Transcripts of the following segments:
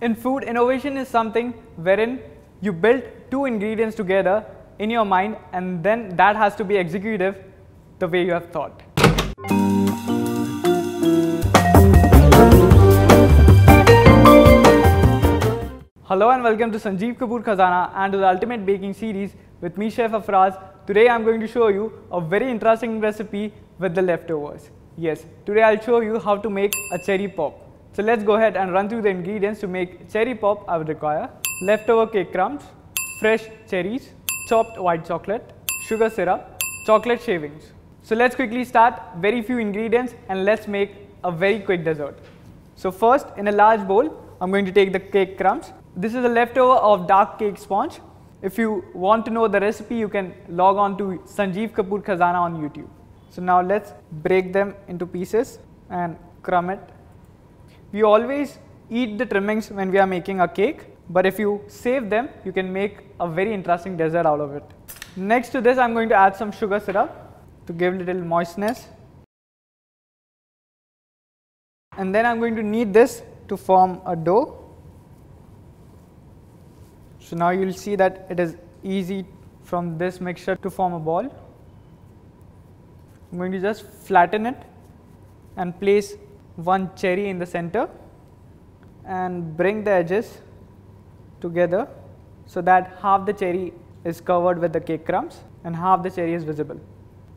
In food, innovation is something wherein you build two ingredients together in your mind and then that has to be executive the way you have thought. Hello and welcome to Sanjeev Kapoor Khazana and to the Ultimate Baking Series with me, Chef Afraz. Today I am going to show you a very interesting recipe with the leftovers. Yes, today I'll show you how to make a cherry pop. So let's go ahead and run through the ingredients to make cherry pop. I would require leftover cake crumbs, fresh cherries, chopped white chocolate, sugar syrup, chocolate shavings. So let's quickly start. Very few ingredients and let's make a very quick dessert. So first, in a large bowl, I'm going to take the cake crumbs. This is a leftover of dark cake sponge. If you want to know the recipe, you can log on to Sanjeev Kapoor Khazana on YouTube. So now let's break them into pieces and crumb it. We always eat the trimmings when we are making a cake, but if you save them, you can make a very interesting dessert out of it. Next to this, I'm going to add some sugar syrup to give little moistness. And then I'm going to knead this to form a dough. So now you'll see that it is easy from this mixture to form a ball. I'm going to just flatten it and place one cherry in the center and bring the edges together so that half the cherry is covered with the cake crumbs and half the cherry is visible.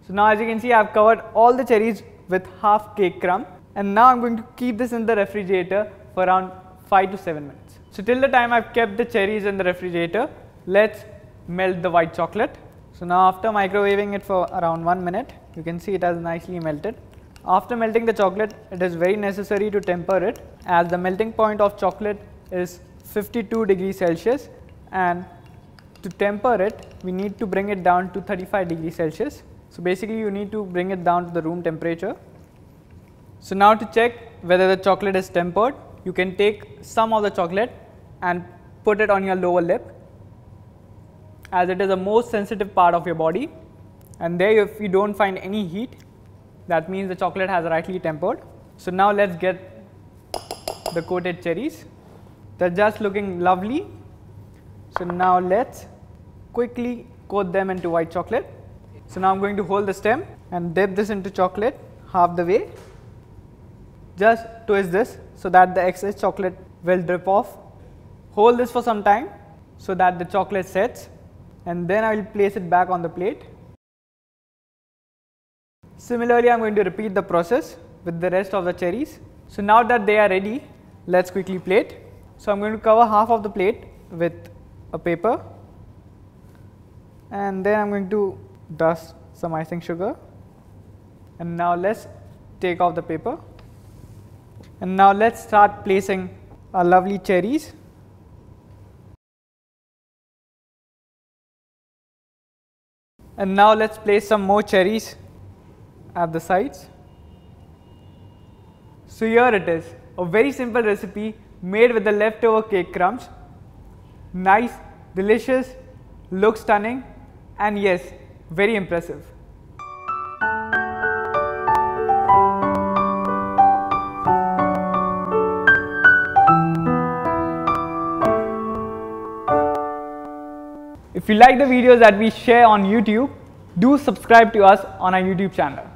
So now as you can see, I have covered all the cherries with half cake crumb, and now I'm going to keep this in the refrigerator for around 5 to 7 minutes. So till the time I've kept the cherries in the refrigerator, let's melt the white chocolate. So now after microwaving it for around 1 minute, you can see it has nicely melted. After melting the chocolate, it is very necessary to temper it as the melting point of chocolate is 52 degrees Celsius, and to temper it, we need to bring it down to 35 degrees Celsius. So basically you need to bring it down to the room temperature. So now to check whether the chocolate is tempered, you can take some of the chocolate and put it on your lower lip, as it is the most sensitive part of your body, and there if you don't find any heat, that means the chocolate has rightly tempered. So now let's get the coated cherries. They're just looking lovely. So now let's quickly coat them into white chocolate. So now I'm going to hold the stem and dip this into chocolate half the way. Just twist this so that the excess chocolate will drip off. Hold this for some time so that the chocolate sets, and then I will place it back on the plate. Similarly, I'm going to repeat the process with the rest of the cherries. So now that they are ready, let's quickly plate. So I'm going to cover half of the plate with a paper, and then I'm going to dust some icing sugar. And now let's take off the paper. And now let's start placing our lovely cherries. And now let's place some more cherries at the sides. So here it is, a very simple recipe made with the leftover cake crumbs. Nice, delicious, looks stunning, and yes, very impressive. If you like the videos that we share on YouTube, do subscribe to us on our YouTube channel.